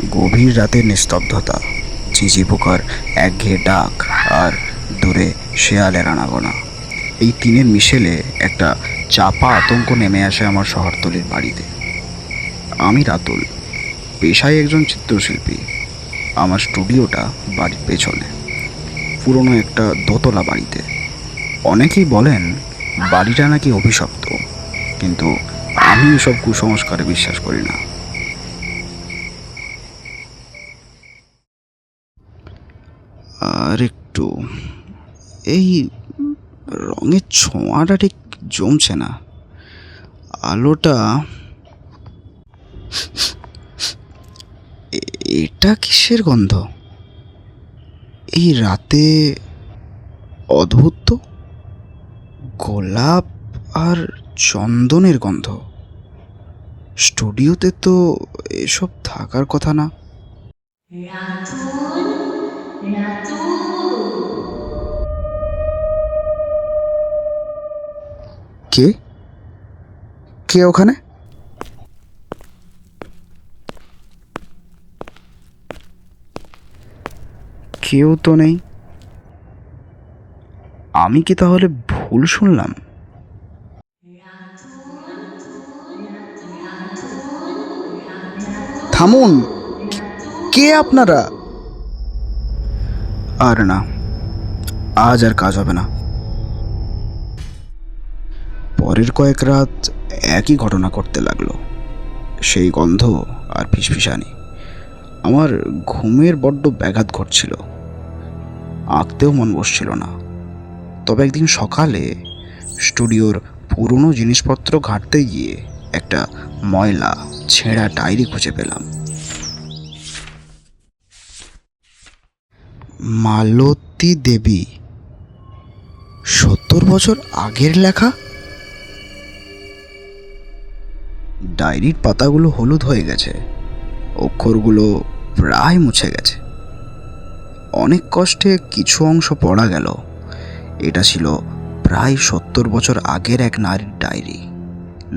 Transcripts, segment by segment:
গভীর রাতের নিস্তব্ধতা, ঝিঁঝি পোকার একঘেয়ে ডাক আর দূরে শেয়ালের আনাগোনা, এই তিনের মিশেলে একটা চাপা আতঙ্ক নেমে আসে আমার শহরতলির বাড়িতে। আমি রাতুল, পেশায় একজন চিত্রশিল্পী। আমার স্টুডিওটা বাড়ির পেছনে, পুরনো একটা দোতলা বাড়িতে। অনেকেই বলেন বাড়িটা নাকি অভিশপ্ত, কিন্তু আমি এসব কুসংস্কারে বিশ্বাস করি না। আর একটু এই রঙের ছোঁয়াটা ঠিক জমছে না। আলোটা, এটা কিসের গন্ধ? এই রাতে অদ্ভুত তো, গোলাপ আর চন্দনের গন্ধ। স্টুডিওতে তো এসব থাকার কথা না। রাতুল, রাতুল। কে কে ওখানে? কেউ তো নেই। আমি কি তাহলে ভুল শুনলাম? থামুন! কে আপনারা? আর না, আজ আর কাজ হবে না। পরের কয়েক রাত একই ঘটনা করতে লাগলো। সেই গন্ধ আর ফিসফিসানি। আমার ঘুমের বড্ড ব্যাঘাত ঘটছিল, আঁকতেও মন বসছিল না। তবে একদিন সকালে স্টুডিওর পুরনো জিনিসপত্র ঘাঁটতে গিয়ে একটা ময়লা ছেঁড়া ডায়েরি খুঁজে পেলাম। মালতী দেবী, 70 বছর আগের লেখা। ডায়েরির পাতাগুলো হলুদ হয়ে গেছে, অক্ষরগুলো প্রায় মুছে গেছে। অনেক কষ্টে কিছু অংশ পড়া গেল। এটা ছিল প্রায় 70 বছর আগের এক নারীর ডায়েরি।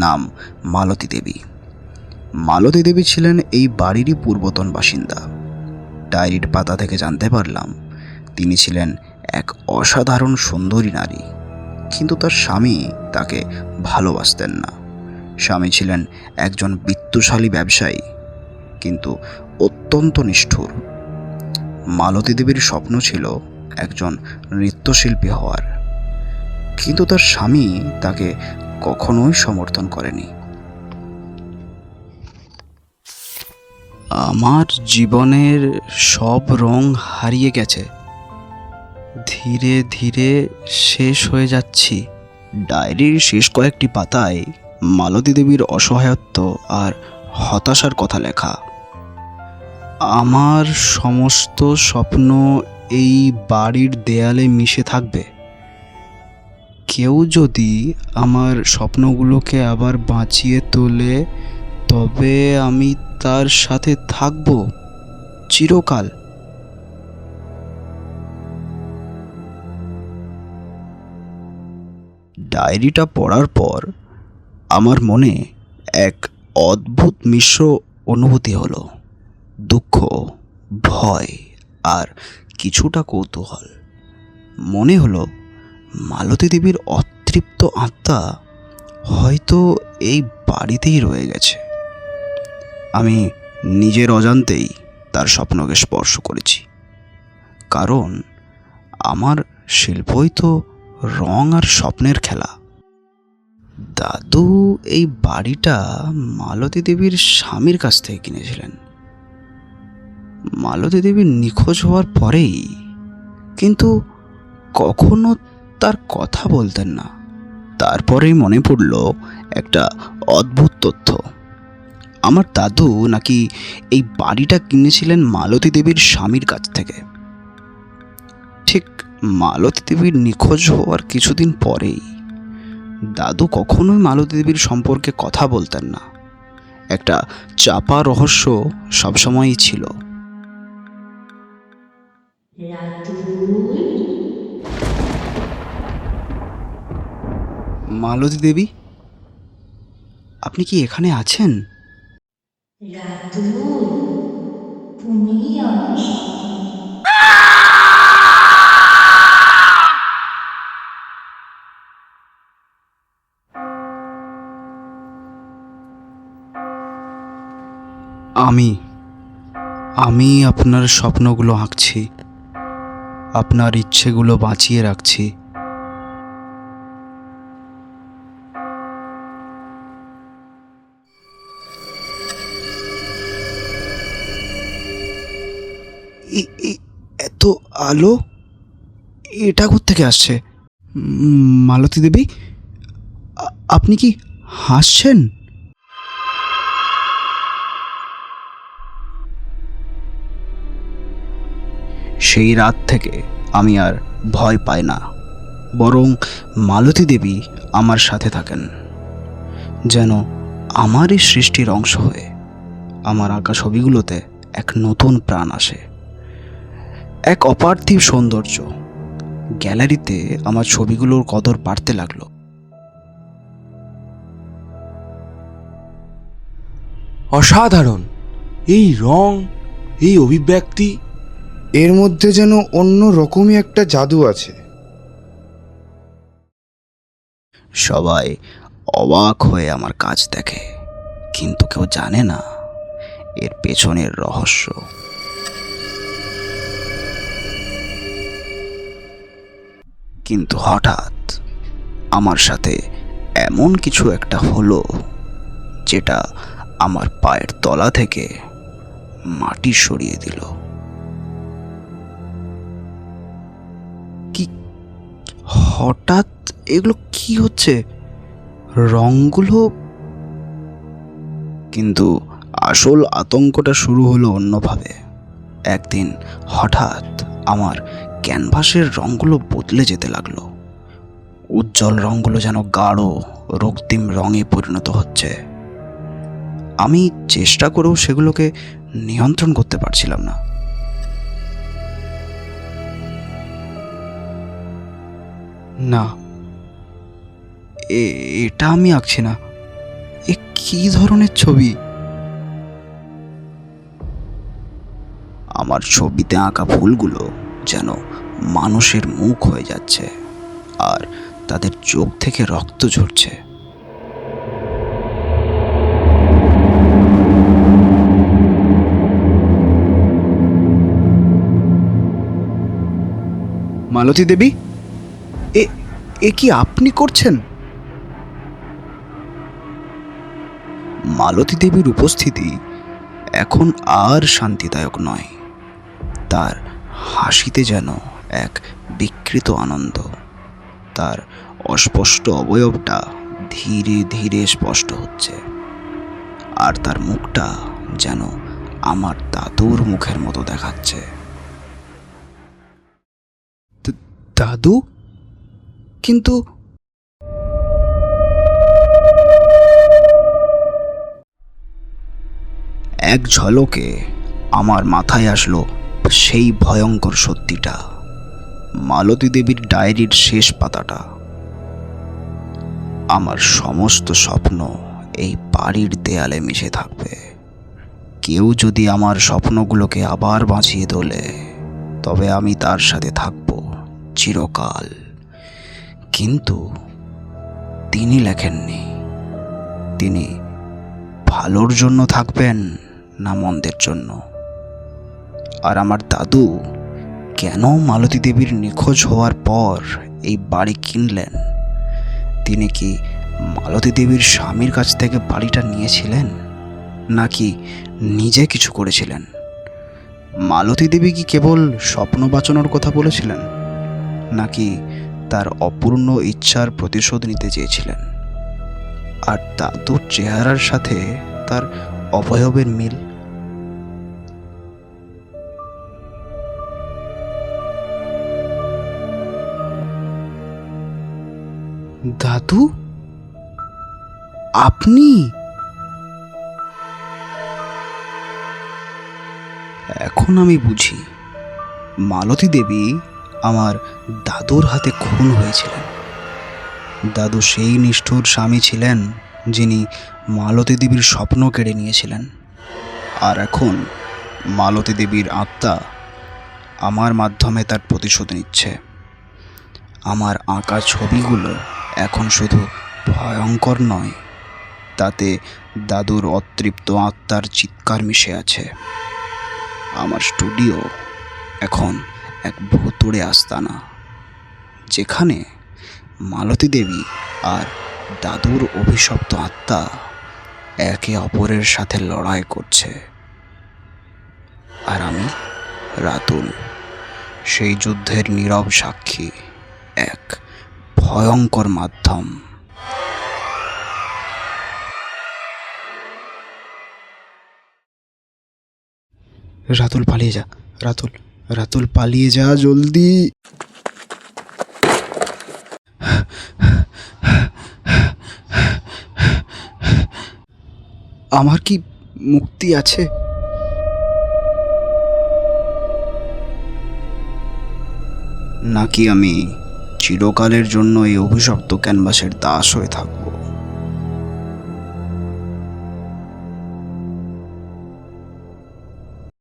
নাম মালতী দেবী। মালতী দেবী ছিলেন এই বাড়িরই পূর্বতন বাসিন্দা। ডায়েরির পাতা থেকে জানতে পারলাম তিনি ছিলেন এক অসাধারণ সুন্দরী নারী, কিন্তু তার স্বামী তাকে ভালোবাসতেন না। স্বামী ছিলেন একজন বিত্তশালী ব্যবসায়ী, কিন্তু অত্যন্ত নিষ্ঠুর। মালতী দেবীর স্বপ্ন ছিল একজন নৃত্যশিল্পী হওয়ার, কিন্তু তার স্বামী তাকে কখনোই সমর্থন করেনি। আমার জীবনের সব রং হারিয়ে গেছে, ধীরে ধীরে শেষ হয়ে যাচ্ছি। ডায়েরির শেষ কয়েকটি পাতায় মালতী দেবীর অসহায়ত্ব আর হতাশার কথা লেখা। আমার সমস্ত স্বপ্ন এই বাড়ির দেয়ালে মিশে থাকবে। কেউ যদি আমার স্বপ্নগুলোকে আবার বাঁচিয়ে তোলে, তবে আমি তার সাথে থাকব চিরকাল। ডায়েরিটা পড়ার পর আমার মনে এক অদ্ভুত মিশ্র অনুভূতি হলো। দুঃখ, ভয় আর কিছুটা কৌতূহল। মনে হলো মালতী দেবীর অতৃপ্ত আত্মা হয়তো এই বাড়িতেই রয়ে গেছে। আমি নিজের অজান্তেই তার স্বপ্নকে স্পর্শ করেছি, কারণ আমার শিল্পই তো রং আর স্বপ্নের খেলা। দাদু এই বাড়িটা মালতী দেবীর স্বামীর কাছ থেকে কিনেছিলেন মালতী দেবীর নিখোঁজ হওয়ার পরেই, কিন্তু কখনো তার কথা বলতেন না। তারপরেই মনে পড়ল একটা অদ্ভুত তথ্য। আমার দাদু নাকি এই বাড়িটা কিনেছিলেন মালতী দেবীর স্বামীর কাছ থেকে। ঠিক মালতী দেবীর নিখোঁজ হওয়ার কিছুদিন পরেই। দাদু কখনোই মালতী দেবীর সম্পর্কে কথা বলতেন না। একটা চাপা রহস্য সবসময়ই ছিল। রাতুল, মালতী দেবী, আপনি কি এখানে আছেন? রাতুল। তুমিই আমার স্বপ্ন। আমি আমি আপনার স্বপ্নগুলো আঁকছি, আপনার ইচ্ছেগুলো বাঁচিয়ে রাখছি। এত আলো, এটা কোত্থেকে আসছে? মালতী দেবী, আপনি কি হাসছেন? সেই রাত থেকে আমি আর ভয় পাই না, বরং মালতী দেবী আমার সাথে থাকেন, যেন আমারই সৃষ্টির অংশ হয়ে আমার আঁকা ছবিগুলোতে এক নতুন প্রাণ আসে, এক অপার্থিব সৌন্দর্য। গ্যালারিতে আমার ছবিগুলোর কদর বাড়তে লাগলো। অসাধারণ! এই রং, এই অভিব্যক্তি, এর মধ্যে যেন অন্য রকমই একটা জাদু আছে। সবাই অবাক হয়ে আমার কাজ দেখে, কিন্তু কেউ জানে না এর পেছনের রহস্য। কিন্তু হঠাৎ আমার সাথে এমন কিছু একটা হলো, যেটা আমার পায়ের তলা থেকে মাটি সরিয়ে দিল। কি হঠাৎ এগুলো কি হচ্ছে? রঙগুলো, কিন্তু আসল আতঙ্কটা শুরু হলো অন্যভাবে। একদিন হঠাৎ আমার ক্যানভাসের রঙগুলো বদলে যেতে লাগলো। উজ্জ্বল রঙগুলো যেন গাঢ় রক্তিম রঙে পরিণত হচ্ছে। আমি চেষ্টা করেও সেগুলোকে নিয়ন্ত্রণ করতে পারছিলাম না। না, এটা আমি আঁকছি না। এ কি ধরনের ছবি? আমার ছবিতে আঁকা ফুলগুলো যেন মানুষের মুখ হয়ে যাচ্ছে, আর তাদের চোখ থেকে রক্ত ঝরছে। মালতী দেবী, এ এ কি আপনি করছেন? মালতী দেবীর উপস্থিতি এখন আর শান্তিদায়ক নয়। তার হাসিতে যেন এক বিকৃত আনন্দ। তার অস্পষ্ট অবয়বটা ধীরে ধীরে স্পষ্ট হচ্ছে, আর তার মুখটা যেন আমার দাদুর মুখের মতো দেখাচ্ছে। দাদু? কিন্তু এক ঝলকে আমার মাথায় আসলো সেই ভয়ঙ্কর সত্যিটা, মালতী দেবীর ডায়েরির শেষ পাতাটা। আমার সমস্ত স্বপ্ন এই বাড়ির দেয়ালে মিশে থাকবে। কেউ যদি আমার স্বপ্নগুলোকে আবার বাঁচিয়ে তোলে, তবে আমি তার সাথে থাকব চিরকাল। কিন্তু তিনি লেখেননি তিনি ভালোর জন্য থাকবেন না মন্দের জন্য। আর আমার দাদু কেন মালতী দেবীর নিখোঁজ হওয়ার পর এই বাড়ি কিনলেন? তিনি কি মালতী দেবীর স্বামীর কাছ থেকে বাড়িটা নিয়েছিলেন, নাকি নিজে কিছু করেছিলেন? মালতী দেবী কি কেবল স্বপ্ন বাঁচানোর কথা বলেছিলেন, নাকি তার অপূর্ণ ইচ্ছার প্রতিশোধ নিতে চেয়েছিলেন? আর দাদুর চেহারার সাথে তার অবয়বের মিল। দাদু, আপনি? এখন আমি বুঝি মালতী দেবী আমার দাদুর হাতে খুন হয়েছিলেন। দাদু সেই নিষ্ঠুর স্বামী ছিলেন যিনি মালতী দেবীর স্বপ্ন কেড়ে নিয়েছিলেন। আর এখন মালতী দেবীর আত্মা আমার মাধ্যমে তার প্রতিশোধ নিচ্ছে। আমার আঁকা ছবিগুলো এখন শুধু ভয়ঙ্কর নয়, তাতে দাদুর অতৃপ্ত আত্মার চিৎকার মিশে আছে। আমার স্টুডিও এখন এক ভুতুড়ে আস্তানা, যেখানে মালতী দেবী আর দাদুর অভিশপ্ত আত্মা একে অপরের সাথে লড়াই করছে। আর আমি রাতুল, সেই যুদ্ধের নীরব সাক্ষী, এক ভয়ঙ্কর মাধ্যম। রাতুল পালিয়ে যা, রাতুল, রাতুল পালিয়ে যা জলদি। আমার কি মুক্তি আছে? নাকি আমি চিরকালের জন্য এই অভিশপ্ত ক্যানভাসের দাস হয়ে থাকবো?